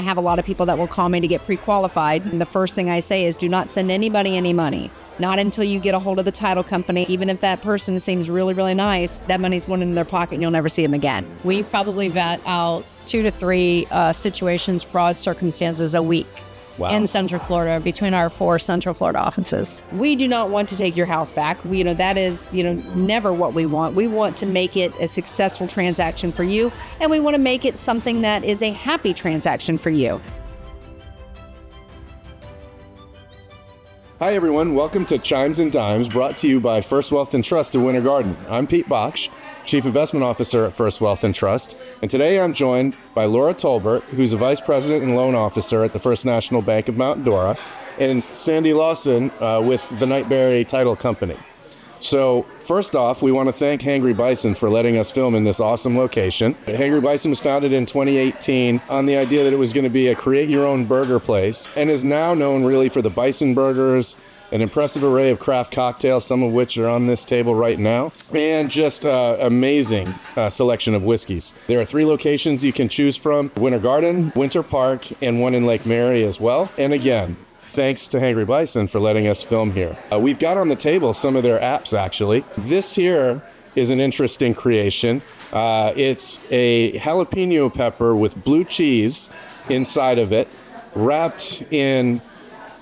have a lot of people that will call me to get pre-qualified. And the first thing I say is do not send anybody any money. Not until you get a hold of the title company. Even if that person seems really, really nice, that money's going in their pocket and you'll never see them again. We probably vet out 2 to 3 situations, fraud circumstances a week. Wow. In Central Florida, between our 4 Central Florida offices. We do not want to take your house back. That is, never what we want. We want to make it a successful transaction for you, and we want to make it something that is a happy transaction for you. Hi everyone, welcome to Chimes Dimes, brought to you by First Wealth and Trust in Winter Garden. I'm Pete Baksh, Chief Investment Officer at First Wealth and Trust, and today I'm joined by Laura Tolbert, who's a Vice President and Loan Officer at the First National Bank of Mount Dora, and Sandy Lawson with the Nightberry Title Company. So first off, we want to thank Hangry Bison for letting us film in this awesome location. Hangry Bison was founded in 2018 on the idea that it was going to be a create-your-own burger place, and is now known really for the bison burgers, an impressive array of craft cocktails, some of which are on this table right now, and just amazing selection of whiskeys. There are 3 locations you can choose from: Winter Garden, Winter Park, and one in Lake Mary as well. And again, thanks to Hangry Bison for letting us film here. We've got on the table some of their apps, actually. This here is an interesting creation. It's a jalapeno pepper with blue cheese inside of it, wrapped in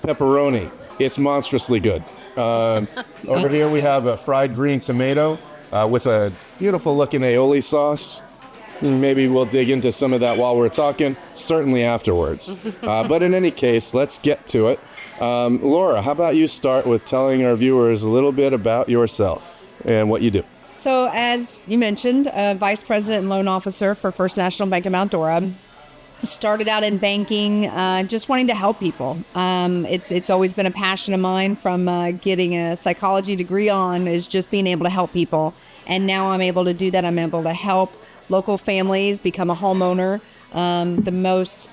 pepperoni. It's monstrously good. Over here we have a fried green tomato with a beautiful looking aioli sauce. Maybe we'll dig into some of that while we're talking, certainly afterwards. But in any case, let's get to it. Laura, how about you start with telling our viewers a little bit about yourself and what you do? So as you mentioned, Vice President and Loan Officer for First National Bank of Mount Dora. Started out in banking, just wanting to help people. It's always been a passion of mine from getting a psychology degree on, is just being able to help people. And now I'm able to do that. I'm able to help local families become a homeowner. The most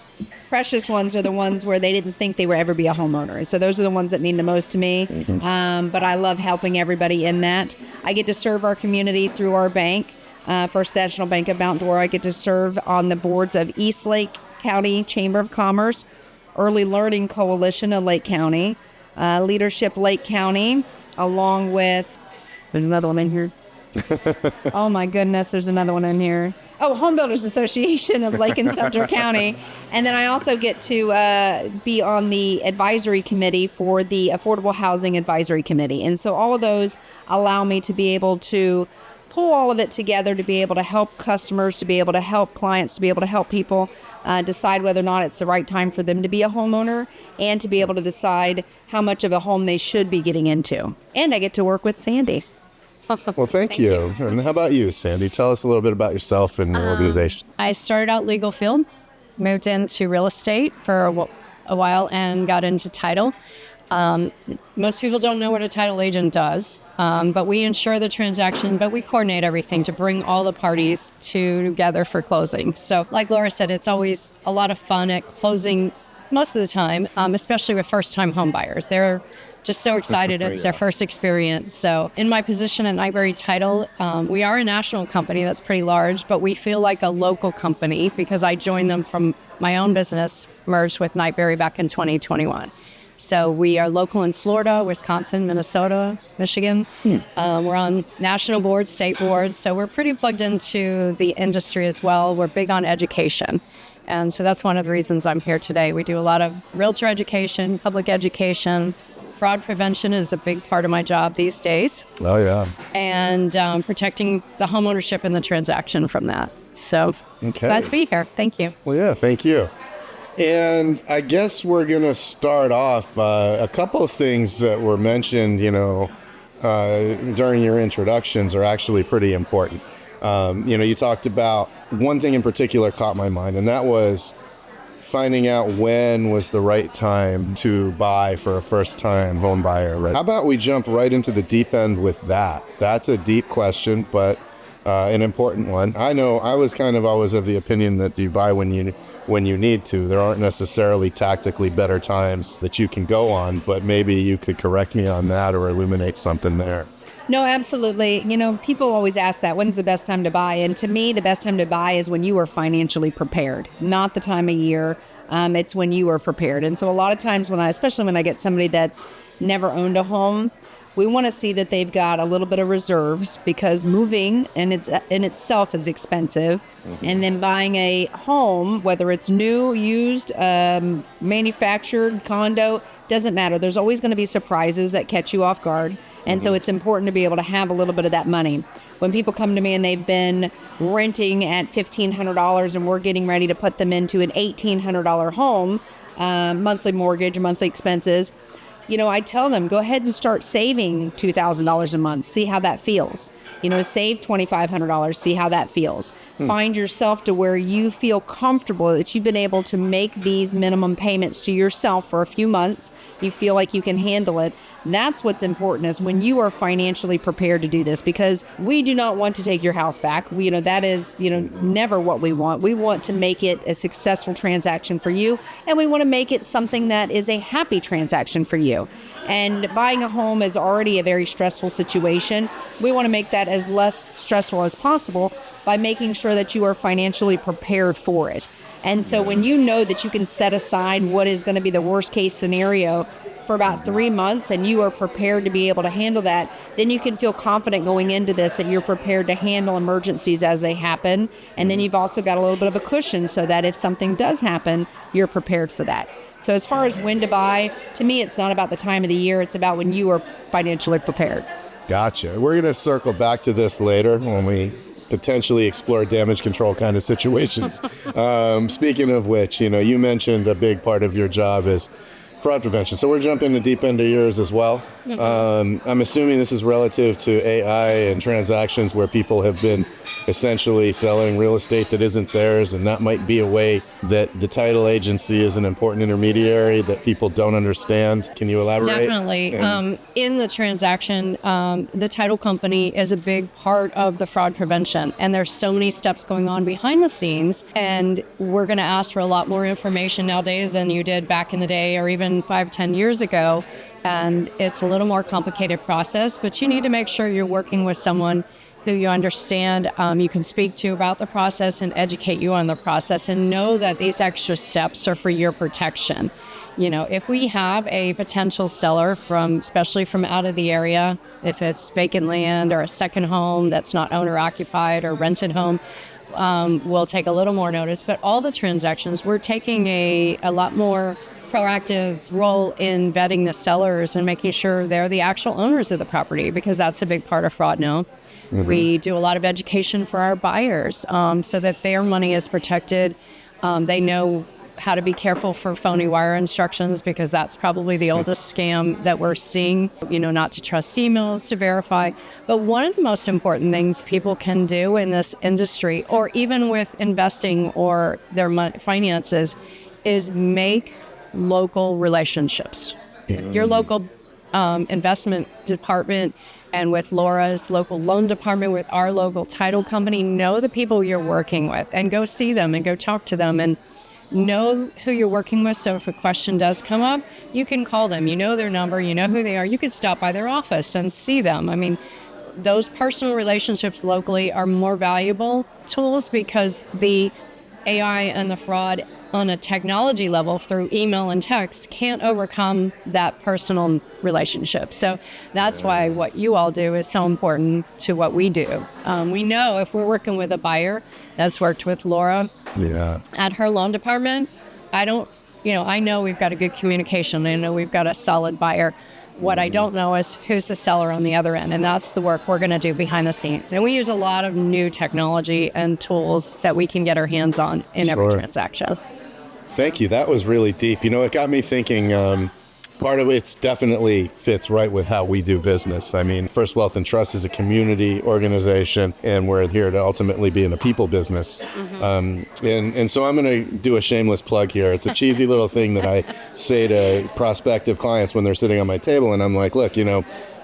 precious ones are the ones where they didn't think they would ever be a homeowner. So those are the ones that mean the most to me. But I love helping everybody in that. I get to serve our community through our bank. First National Bank of Mount Dora. I get to serve on the boards of East Lake County Chamber of Commerce, Early Learning Coalition of Lake County, Leadership Lake County, along with, there's another one in here. Oh my goodness, there's another one in here. Oh, Home Builders Association of Lake and Sumter County. And then I also get to be on the advisory committee for the Affordable Housing Advisory Committee. And so all of those allow me to be able to pull all of it together, to be able to help customers, to be able to help clients, to be able to help people decide whether or not it's the right time for them to be a homeowner, and to be able to decide how much of a home they should be getting into. And I get to work with Sandy. Well, thank you. And how about you, Sandy? Tell us a little bit about yourself and your organization. I started out legal field, moved into real estate for a while, and got into title. Most people don't know what a title agent does, but we insure the transaction, but we coordinate everything to bring all the parties together for closing. So like Laura said, it's always a lot of fun at closing most of the time, especially with first-time home buyers. They're just so excited. It's their first experience. So in my position at Nightberry Title, we are a national company that's pretty large, but we feel like a local company because I joined them from my own business, merged with Nightberry back in 2021. So we are local in Florida, Wisconsin, Minnesota, Michigan. We're on national boards, state boards. So we're pretty plugged into the industry as well. We're big on education. And so that's one of the reasons I'm here today. We do a lot of realtor education, public education. Fraud prevention is a big part of my job these days. Oh, yeah. And protecting the homeownership and the transaction from that. So glad to be here. Thank you. Well, yeah, thank you. And I guess we're going to start off a couple of things that were mentioned, during your introductions are actually pretty important. You talked about one thing in particular caught my mind, and that was finding out when was the right time to buy for a first-time home buyer. Right? How about we jump right into the deep end with that? That's a deep question, but an important one. I know I was kind of always of the opinion that you buy when you need to. There aren't necessarily tactically better times that you can go on, but maybe you could correct me on that or illuminate something there. No, absolutely. People always ask that, when's the best time to buy? And to me, the best time to buy is when you are financially prepared, not the time of year. It's when you are prepared. And so a lot of times especially when I get somebody that's never owned a home, we want to see that they've got a little bit of reserves, because moving in itself is expensive. And then buying a home, whether it's new, used, manufactured, condo, doesn't matter. There's always going to be surprises that catch you off guard. And so it's important to be able to have a little bit of that money. When people come to me and they've been renting at $1,500 and we're getting ready to put them into an $1,800 home, monthly mortgage, monthly expenses, I tell them, go ahead and start saving $2,000 a month. See how that feels. Save $2,500. See how that feels. Find yourself to where you feel comfortable that you've been able to make these minimum payments to yourself for a few months. You feel like you can handle it. That's what's important, is when you are financially prepared to do this, because we do not want to take your house back. That is, never what we want. We want to make it a successful transaction for you, and we want to make it something that is a happy transaction for you. And buying a home is already a very stressful situation. We want to make that as less stressful as possible by making sure that you are financially prepared for it. And so when you know that you can set aside what is going to be the worst case scenario for about 3 months, and you are prepared to be able to handle that, then you can feel confident going into this that you're prepared to handle emergencies as they happen. And then you've also got a little bit of a cushion so that if something does happen, you're prepared for that. So as far as when to buy, to me, it's not about the time of the year. It's about when you are financially prepared. Gotcha. We're going to circle back to this later when we potentially explore damage control kind of situations. Speaking of which, you mentioned a big part of your job is fraud prevention. So we're jumping the deep end of yours as well. I'm assuming this is relative to AI and transactions where people have been essentially selling real estate that isn't theirs, and that might be a way that the title agency is an important intermediary that people don't understand. Can you elaborate? Definitely. In the transaction, the title company is a big part of the fraud prevention, and there's so many steps going on behind the scenes, and we're going to ask for a lot more information nowadays than you did back in the day or even 5-10 years ago. And it's a little more complicated process, but you need to make sure you're working with someone who you understand, you can speak to about the process and educate you on the process, and know that these extra steps are for your protection. If we have a potential seller especially from out of the area, if it's vacant land or a second home that's not owner occupied or rented home, we'll take a little more notice. But all the transactions, we're taking a lot more proactive role in vetting the sellers and making sure they're the actual owners of the property, because that's a big part of fraud now. We do a lot of education for our buyers so that their money is protected. They know how to be careful for phony wire instructions, because that's probably the oldest scam that we're seeing, not to trust emails to verify. But one of the most important things people can do in this industry, or even with investing or their finances, is make local relationships. Your local investment department, and with Laura's local loan department, with our local title company, know the people you're working with and go see them and go talk to them and know who you're working with. So if a question does come up, you can call them. You know their number, you know who they are. You could stop by their office and see them. I mean, those personal relationships locally are more valuable tools, because the AI and the fraud on a technology level through email and text can't overcome that personal relationship. So that's why what you all do is so important to what we do. We know if we're working with a buyer that's worked with Laura at her loan department, I know we've got a good communication. I know we've got a solid buyer. What I don't know is who's the seller on the other end, and that's the work we're going to do behind the scenes. And we use a lot of new technology and tools that we can get our hands on in every transaction. Thank you. That was really deep. It got me thinking, part of it definitely fits right with how we do business. I mean, First Wealth and Trust is a community organization, and we're here to ultimately be in a people business. And so I'm going to do a shameless plug here. It's a cheesy little thing that I say to prospective clients when they're sitting on my table, and I'm like, look,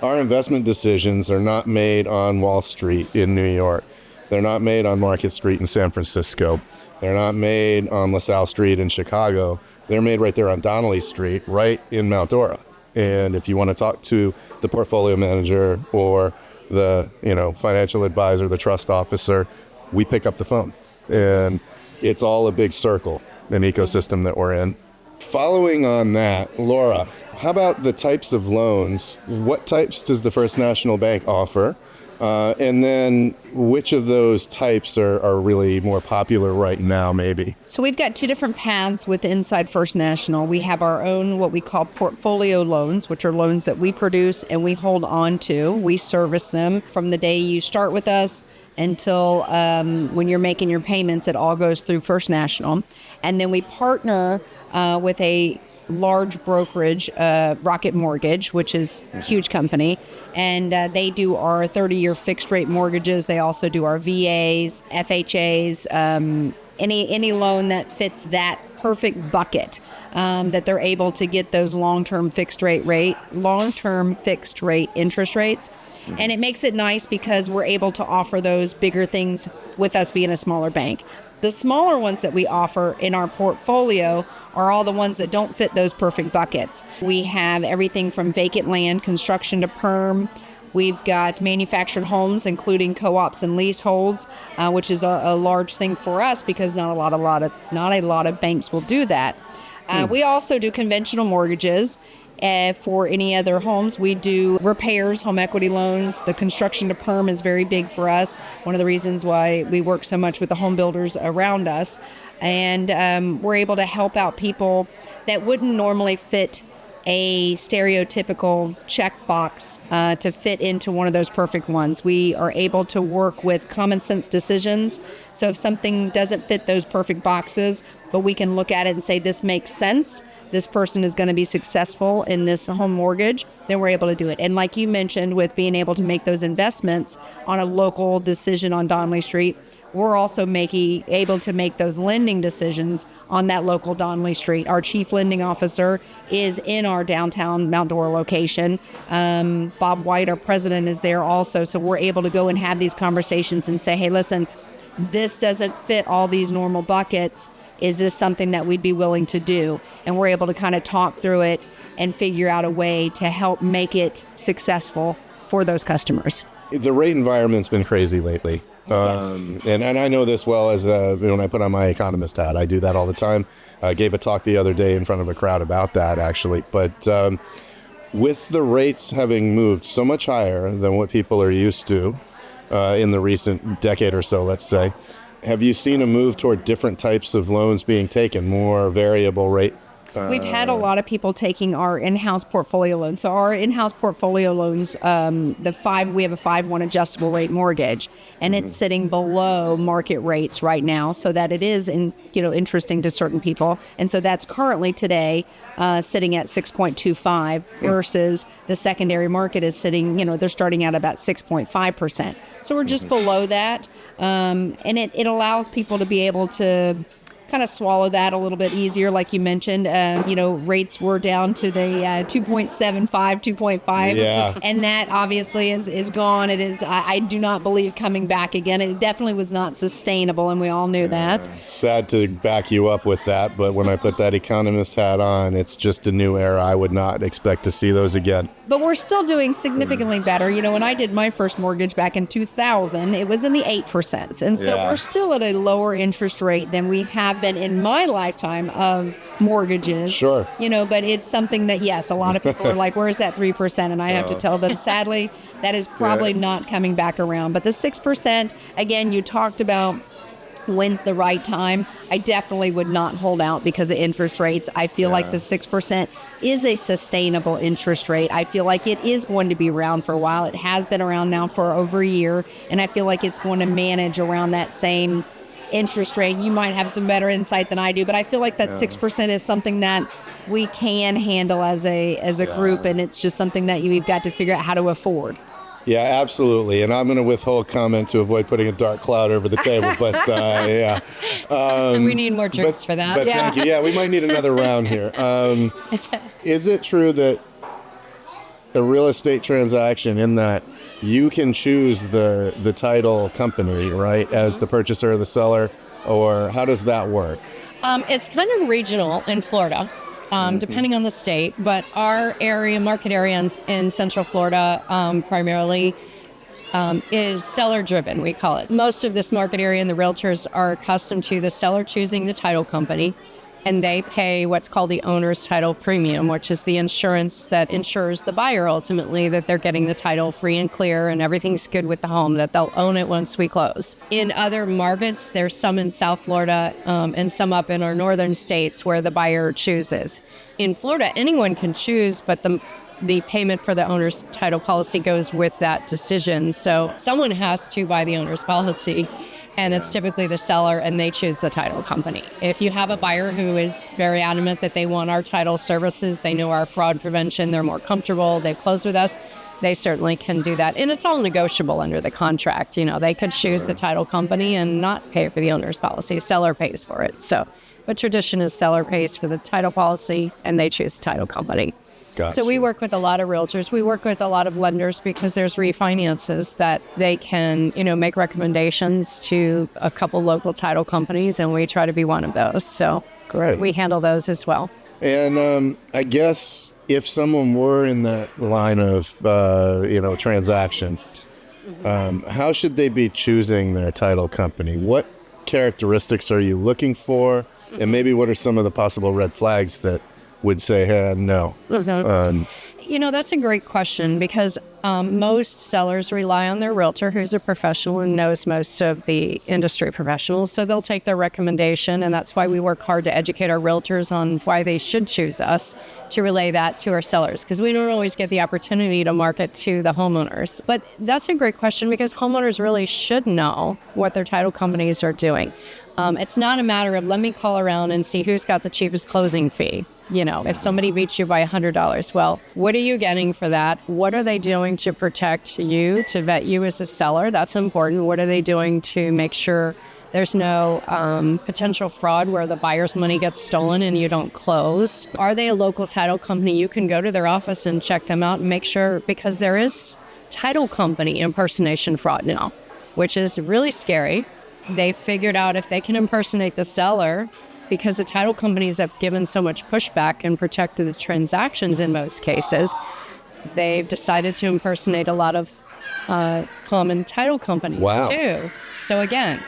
our investment decisions are not made on Wall Street in New York. They're not made on Market Street in San Francisco. They're not made on LaSalle Street in Chicago. They're made right there on Donnelly Street, right in Mount Dora. And if you want to talk to the portfolio manager or the, financial advisor, the trust officer, we pick up the phone. And it's all a big circle. an ecosystem that we're in. Following on that, Laura, how about the types of loans? What types does the First National Bank offer? And then which of those types are really more popular right now, maybe? So we've got two different paths with inside First National. We have our own, what we call portfolio loans, which are loans that we produce and we hold on to. We service them from the day you start with us until when you're making your payments. It all goes through First National. And then we partner with a large brokerage, Rocket Mortgage, which is a huge company, and they do our 30-year fixed rate mortgages. They also do our VAs, FHAs, any loan that fits that perfect bucket, that they're able to get those long-term fixed rate interest rates. And it makes it nice because we're able to offer those bigger things with us being a smaller bank. The smaller ones that we offer in our portfolio are all the ones that don't fit those perfect buckets. We have everything from vacant land, construction to perm. We've got manufactured homes, including co-ops and leaseholds, which is a large thing for us because not a lot of banks will do that. We also do conventional mortgages. For any other homes, we do repairs, home equity loans. The construction to perm is very big for us. One of the reasons why we work so much with the home builders around us. And we're able to help out people that wouldn't normally fit a stereotypical checkbox to fit into one of those perfect ones. We are able to work with common sense decisions. So if something doesn't fit those perfect boxes, but we can look at it and say, this makes sense, this person is going to be successful in this home mortgage, then we're able to do it. And like you mentioned, with being able to make those investments on a local decision on Donnelly Street, we're also able to make those lending decisions on that local Donnelly Street. Our chief lending officer is in our downtown Mount Dora location. Bob White, our president, is there also. So we're able to go and have these conversations and say, hey, listen, this doesn't fit all these normal buckets. Is this something that we'd be willing to do? And we're able to kind of talk through it and figure out a way to help make it successful for those customers. The rate environment's been crazy lately. Yes. And I know this well as when I put on my economist hat. I do that all the time. I gave a talk the other day in front of a crowd about that, actually. But with the rates having moved so much higher than what people are used to in the recent decade or so, let's say, have you seen a move toward different types of loans being taken, more variable rate? We've had a lot of people taking our in-house portfolio loans. So our in-house portfolio loans, we have a 5/1 adjustable rate mortgage, and it's sitting below market rates right now, so that it is interesting to certain people. And so that's currently today sitting at 6.25 versus the secondary market is sitting, they're starting out about 6.5%. So we're just below that, and it allows people to be able to kind of swallow that a little bit easier. Like you mentioned, rates were down to the 2.75, 2.5. Yeah. And that obviously is gone. It is, I do not believe coming back again. It definitely was not sustainable, and we all knew that. Sad to back you up with that, but when I put that economist hat on, it's just a new era. I would not expect to see those again. But we're still doing significantly better. When I did my first mortgage back in 2000, it was in the 8%. And so we're still at a lower interest rate than we have been in my lifetime of mortgages. Sure. But it's something that, yes, a lot of people are like, where's that 3%? And I have to tell them, sadly, that is probably not coming back around. But the 6%, again, you talked about when's the right time. I definitely would not hold out because of interest rates. I feel like the 6% is a sustainable interest rate. I feel like it is going to be around for a while. It has been around now for over a year, and I feel like it's going to manage around that same interest rate. You might have some better insight than I do, but I feel like that 6% is something that we can handle as a group, and it's just something that we've got to figure out how to afford. Yeah, absolutely. And I'm going to withhold comment to avoid putting a dark cloud over the table. But yeah. We need more drinks for that. But thank you. Yeah, we might need another round here. Is it true that a real estate transaction, in that you can choose the title company, right, as the purchaser or the seller, or how does that work? It's kind of regional in Florida. Depending on the state, but our market area in Central Florida, primarily, is seller driven, we call it. Most of this market area and the realtors are accustomed to the seller choosing the title company, and they pay what's called the owner's title premium, which is the insurance that insures the buyer ultimately that they're getting the title free and clear and everything's good with the home, that they'll own it once we close. In other markets, there's some in South Florida and some up in our northern states where the buyer chooses. In Florida, anyone can choose, but the payment for the owner's title policy goes with that decision. So someone has to buy the owner's policy, and it's typically the seller, and they choose the title company. If you have a buyer who is very adamant that they want our title services, they know our fraud prevention, they're more comfortable, they've closed with us, they certainly can do that. And it's all negotiable under the contract. You know, they could choose the title company and not pay for the owner's policy. Seller pays for it. So, but tradition is seller pays for the title policy, and they choose the title company. Gotcha. So we work with a lot of realtors. We work with a lot of lenders because there's refinances that they can, make recommendations to a couple local title companies, and we try to be one of those. So Great. We handle those as well. And I guess if someone were in that line of, transaction, how should they be choosing their title company? What characteristics are you looking for? And maybe what are some of the possible red flags that would say, hey, no? That's a great question because most sellers rely on their realtor, who's a professional and knows most of the industry professionals. So they'll take their recommendation, and that's why we work hard to educate our realtors on why they should choose us, to relay that to our sellers, because we don't always get the opportunity to market to the homeowners. But that's a great question because homeowners really should know what their title companies are doing. It's not a matter of let me call around and see who's got the cheapest closing fee. If somebody beats you by $100, well, what are you getting for that? What are they doing to protect you, to vet you as a seller? That's important. What are they doing to make sure there's no potential fraud where the buyer's money gets stolen and you don't close? Are they a local title company? You can go to their office and check them out and make sure, because there is title company impersonation fraud now, which is really scary. They figured out if they can impersonate the seller, because the title companies have given so much pushback and protected the transactions in most cases, they've decided to impersonate a lot of common title companies too. So again,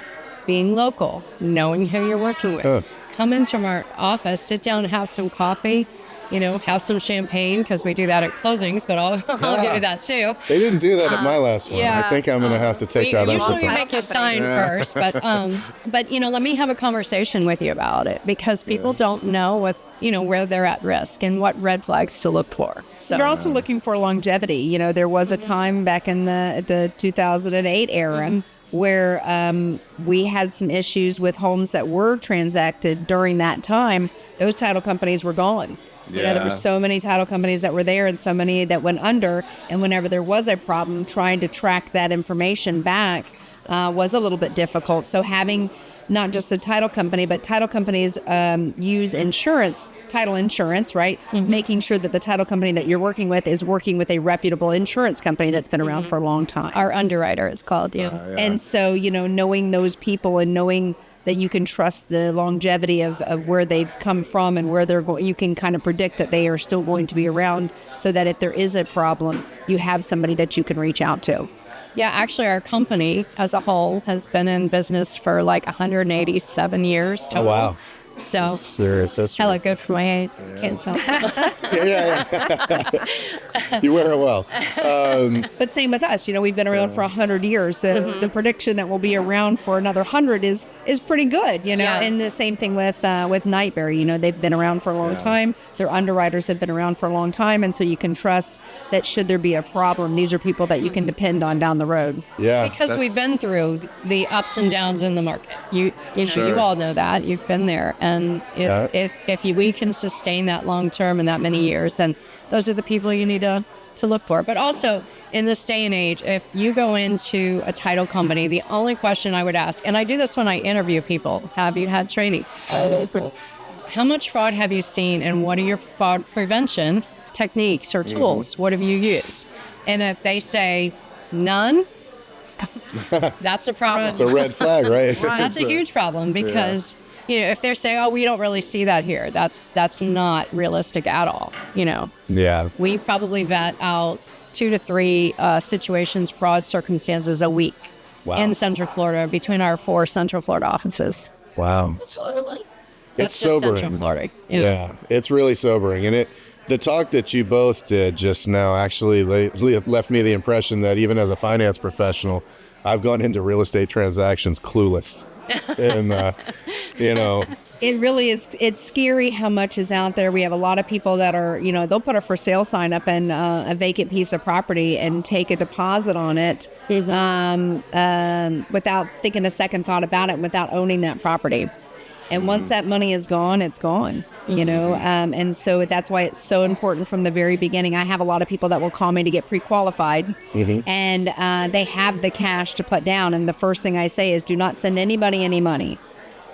being local, knowing who you're working with, come into our office, sit down and have some coffee, have some champagne, because we do that at closings, but I'll give you that too. They didn't do that at my last one. Yeah, I think I'm going to have to take that up usually sometime. we make you sign first, but let me have a conversation with you about it, because people don't know what, where they're at risk and what red flags to look for. So You're also looking for longevity. There was a time back in the 2008 era where we had some issues with homes that were transacted during that time. Those title companies were gone. There were so many title companies that were there and so many that went under. And whenever there was a problem, trying to track that information back was a little bit difficult. So having not just a title company, but title companies use insurance, title insurance, right? Mm-hmm. Making sure that the title company that you're working with is working with a reputable insurance company that's been around for a long time. Our underwriter, it's called, And so, knowing those people and knowing that you can trust the longevity of where they've come from and where they're going, you can kind of predict that they are still going to be around, so that if there is a problem, you have somebody that you can reach out to. Yeah, actually, our company as a whole has been in business for like 187 years total. Oh, wow. So, serious history. Hella good for my age. Can't tell. You wear it well. But same with us. We've been around for 100 years. The prediction that we'll be around for another 100 is pretty good. Yeah. And the same thing with Nightberry. They've been around for a long time. Their underwriters have been around for a long time, and so you can trust that should there be a problem, these are people that you can depend on down the road. Yeah, because we've been through the ups and downs in the market. You all know that. You've been there. And if we can sustain that long term and that many years, then those are the people you need to look for. But also, in this day and age, if you go into a title company, the only question I would ask, and I do this when I interview people, have you had training? How much fraud have you seen, and what are your fraud prevention techniques or tools? What have you used? And if they say none, that's a problem. It's a red flag, right? That's a huge problem, because if they're saying, oh, we don't really see that here, that's not realistic at all. Yeah. We probably vet out 2 to 3 situations, fraud circumstances a week in Central Florida between our 4 Central Florida offices. Wow. That's It's just sobering. Central Florida. Yeah, it's really sobering. And the talk that you both did just now actually left me the impression that even as a finance professional, I've gone into real estate transactions clueless. And, It really is. It's scary how much is out there. We have a lot of people that are, they'll put a for sale sign up in a vacant piece of property and take a deposit on it without thinking a second thought about it, without owning that property. And once that money is gone, it's gone, and so that's why it's so important from the very beginning. I have a lot of people that will call me to get pre-qualified, and they have the cash to put down. And the first thing I say is, do not send anybody any money.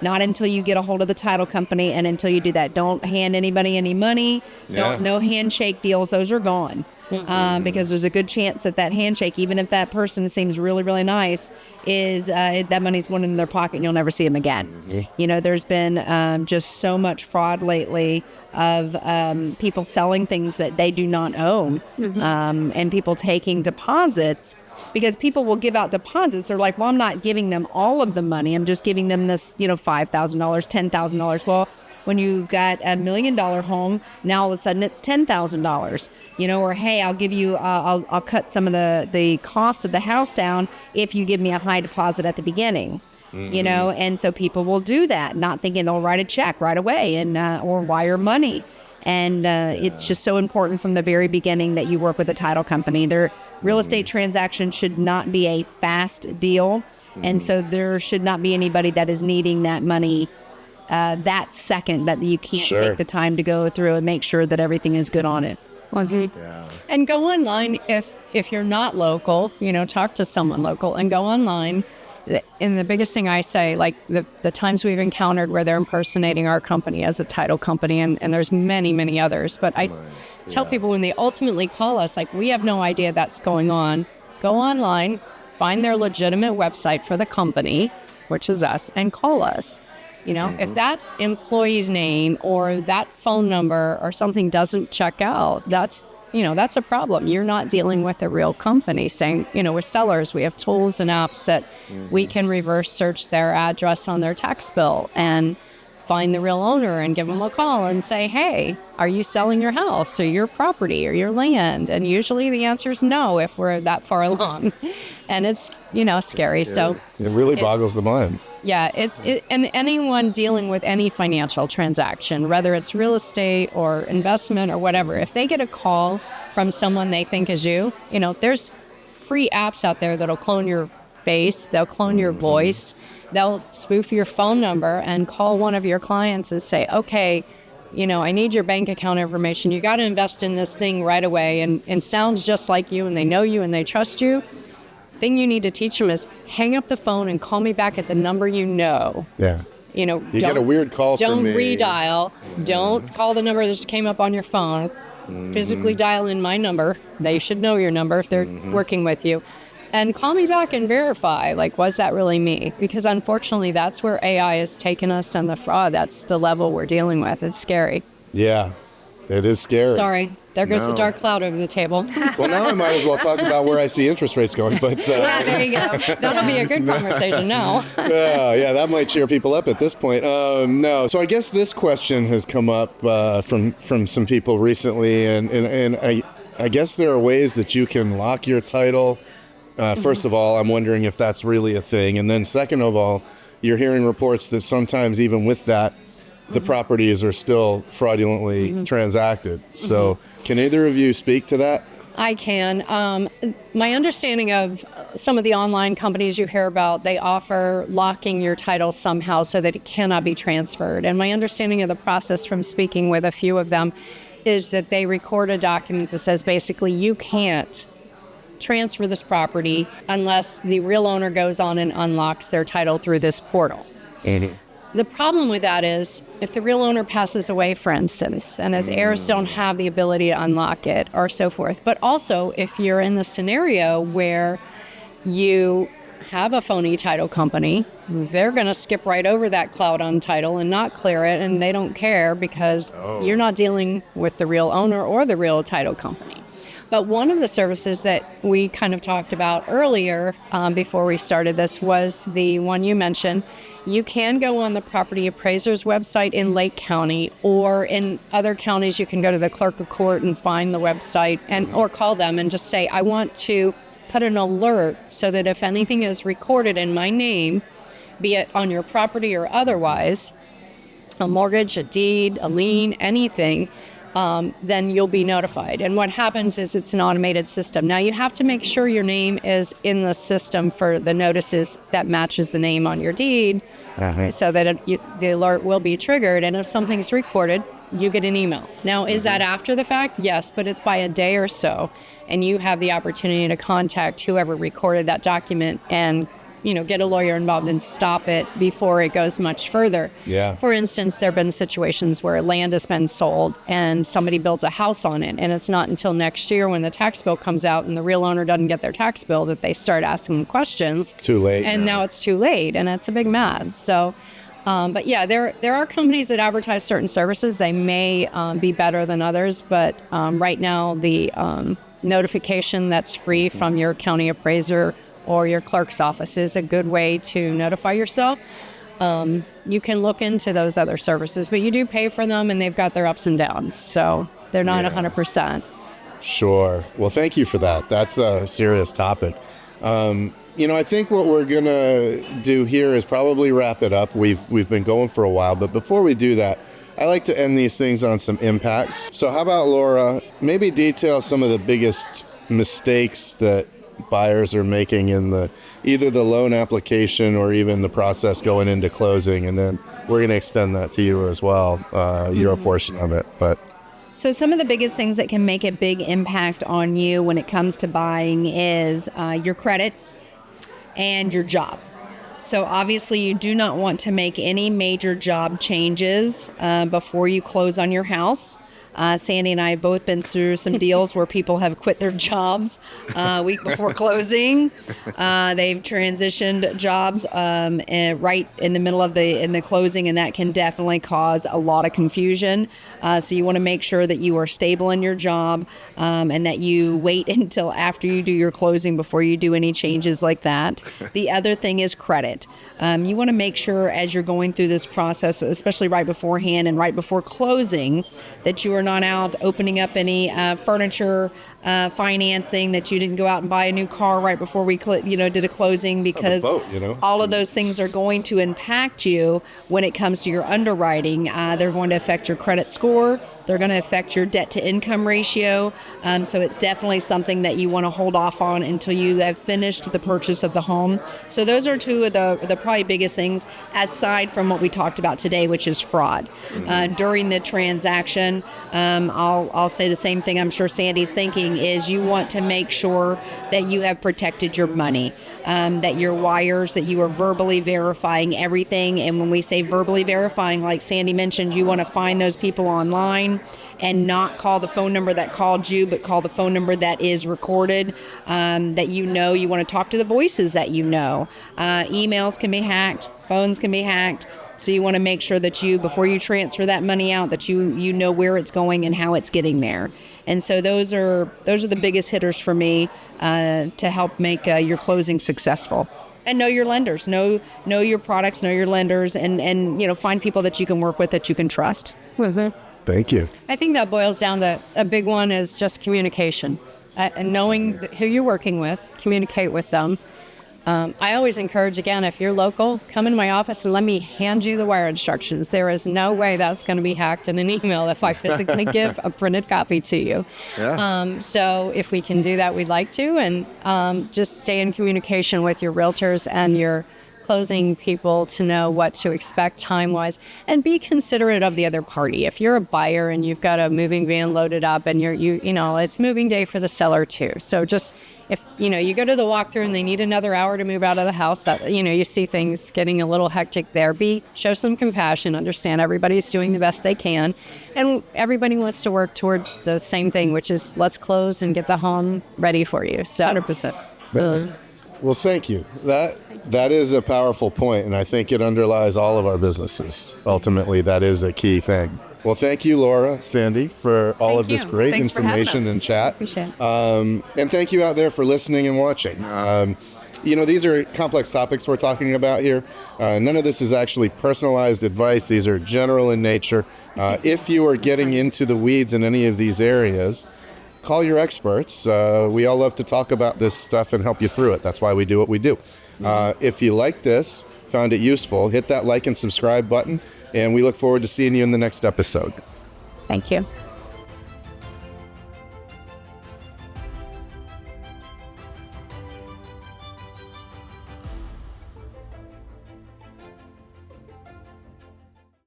Not until you get a hold of the title company, and until you do that. Don't hand anybody any money. No handshake deals. Those are gone. Because there's a good chance that handshake, even if that person seems really, really nice, is that money's going in their pocket and you'll never see them again. There's been just so much fraud lately of people selling things that they do not own, and people taking deposits. Because people will give out deposits. They're like, well, I'm not giving them all of the money. I'm just giving them this, $5,000, $10,000. Well, when you've got $1 million home, now all of a sudden it's $10,000, or, hey, I'll give you, I'll cut some of the cost of the house down if you give me a high deposit at the beginning. And so people will do that, not thinking they'll write a check right away and or wire money. And it's just so important from the very beginning that you work with a title company. Their real estate transaction should not be a fast deal. And so there should not be anybody that is needing that money that second, that you can't take the time to go through and make sure that everything is good on it. And go online if you're not local, talk to someone local and go online. And the biggest thing I say, like the times we've encountered where they're impersonating our company as a title company, and there's many, many others. But I tell people when they ultimately call us, like, we have no idea that's going on. Go online, find their legitimate website for the company, which is us, and call us. If that employee's name or that phone number or something doesn't check out, that's a problem. You're not dealing with a real company. Saying, with sellers, we have tools and apps that we can reverse search their address on their tax bill and find the real owner and give them a call and say, hey, are you selling your house or your property or your land? And usually the answer is no if we're that far along. And it's, scary. Yeah. So it really boggles the mind. Yeah, and anyone dealing with any financial transaction, whether it's real estate or investment or whatever, if they get a call from someone they think is you, there's free apps out there that'll clone your face, they'll clone your voice, they'll spoof your phone number and call one of your clients and say, okay, I need your bank account information. You got to invest in this thing right away, and sounds just like you, and they know you and they trust you. Thing you need to teach them is hang up the phone and call me back at the number you know. Yeah. You get a weird call from me. Don't redial. Don't call the number that just came up on your phone. Physically dial in my number. They should know your number if they're working with you. And call me back and verify, like, was that really me? Because unfortunately, that's where AI has taken us, and the fraud, that's the level we're dealing with. It's scary. Yeah, it is scary. Sorry. There goes the dark cloud over the table. Well, now I might as well talk about where I see interest rates going. But there you go. That'll be a good conversation now. Yeah, that might cheer people up at this point. No, so I guess this question has come up from some people recently, and I guess there are ways that you can lock your title. First of all, I'm wondering if that's really a thing, and then second of all, you're hearing reports that sometimes even with that, the properties are still fraudulently transacted. So can either of you speak to that? I can. My understanding of some of the online companies you hear about, they offer locking your title somehow so that it cannot be transferred. And my understanding of the process from speaking with a few of them is that they record a document that says basically you can't transfer this property unless the real owner goes on and unlocks their title through this portal. The problem with that is if the real owner passes away, for instance, and his heirs don't have the ability to unlock it or so forth. But also if you're in the scenario where you have a phony title company, they're going to skip right over that cloud on title and not clear it, and they don't care because you're not dealing with the real owner or the real title company. But one of the services that we kind of talked about earlier before we started this was the one you mentioned. You can go on the property appraiser's website in Lake County, or in other counties you can go to the clerk of court and find the website, or call them and just say, I want to put an alert so that if anything is recorded in my name, be it on your property or otherwise, a mortgage, a deed, a lien, anything, then you'll be notified. And what happens is it's an automated system. Now, you have to make sure your name is in the system for the notices that matches the name on your deed, so that the alert will be triggered. And if something's recorded, you get an email. Now, is that after the fact? Yes, but it's by a day or so. And you have the opportunity to contact whoever recorded that document and get a lawyer involved and stop it before it goes much further. Yeah. For instance, there have been situations where land has been sold and somebody builds a house on it, and it's not until next year when the tax bill comes out and the real owner doesn't get their tax bill that they start asking questions. Too late. And now it's too late, and it's a big mess. So, but yeah, there are companies that advertise certain services. They may be better than others, but right now the notification that's free from your county appraiser or your clerk's office is a good way to notify yourself. You can look into those other services, but you do pay for them, and they've got their ups and downs, so they're not 100%. Sure. Well, thank you for that. That's a serious topic. I think what we're going to do here is probably wrap it up. We've been going for a while, but before we do that, I like to end these things on some impacts. So how about, Laura, maybe detail some of the biggest mistakes that buyers are making in either the loan application or even the process going into closing, and then we're going to extend that to you as well, your portion of it. But So some of the biggest things that can make a big impact on you when it comes to buying is your credit and your job. So obviously you do not want to make any major job changes before you close on your house. Sandy and I have both been through some deals where people have quit their jobs a week before closing. They've transitioned jobs right in the middle of the closing, and that can definitely cause a lot of confusion. So you want to make sure that you are stable in your job and that you wait until after you do your closing before you do any changes like that. The other thing is credit. You want to make sure as you're going through this process, especially right beforehand and right before closing, that you are not out opening up any furniture financing, that you didn't go out and buy a new car right before we did a closing, because all of those things are going to impact you when it comes to your underwriting. They're going to affect your credit score. They're going to affect your debt to income ratio. So it's definitely something that you want to hold off on until you have finished the purchase of the home. So those are two of the probably biggest things, aside from what we talked about today, which is fraud. During the transaction, I'll say the same thing I'm sure Sandy's thinking, is you want to make sure that you have protected your money, that your wires, that you are verbally verifying everything. And when we say verbally verifying, like Sandy mentioned, you want to find those people online and not call the phone number that called you, but call the phone number that is recorded, that you want to talk to the voices that emails can be hacked, phones can be hacked. So you want to make sure that before you transfer that money out, that you know where it's going and how it's getting there. And so those are the biggest hitters for me to help make your closing successful. And know your lenders, know your products, know your lenders, and find people that you can work with, that you can trust. Mm-hmm. Thank you. I think that boils down to a big one is just communication. And knowing who you're working with, communicate with them. I always encourage, again, if you're local, come into my office and let me hand you the wire instructions. There is no way that's going to be hacked in an email if I physically give a printed copy to you. Yeah. So if we can do that, we'd like to. And just stay in communication with your realtors and your closing people to know what to expect time-wise, and be considerate of the other party. If you're a buyer and you've got a moving van loaded up and it's moving day for the seller too. So just if you go to the walkthrough and they need another hour to move out of the house, that you see things getting a little hectic there, show some compassion, understand everybody's doing the best they can, and everybody wants to work towards the same thing, which is let's close and get the home ready for you. So 100%. Well, thank you. That is a powerful point, and I think it underlies all of our businesses. Ultimately, that is a key thing. Well, thank you, Laura, Sandy, for all of this great Thanks for having information us. and chat. Appreciate it. And thank you out there for listening and watching. These are complex topics we're talking about here. None of this is actually personalized advice. These are general in nature. If you are getting into the weeds in any of these areas, call your experts. We all love to talk about this stuff and help you through it. That's why we do what we do. If you like this, found it useful, hit that like and subscribe button, and we look forward to seeing you in the next episode. Thank you.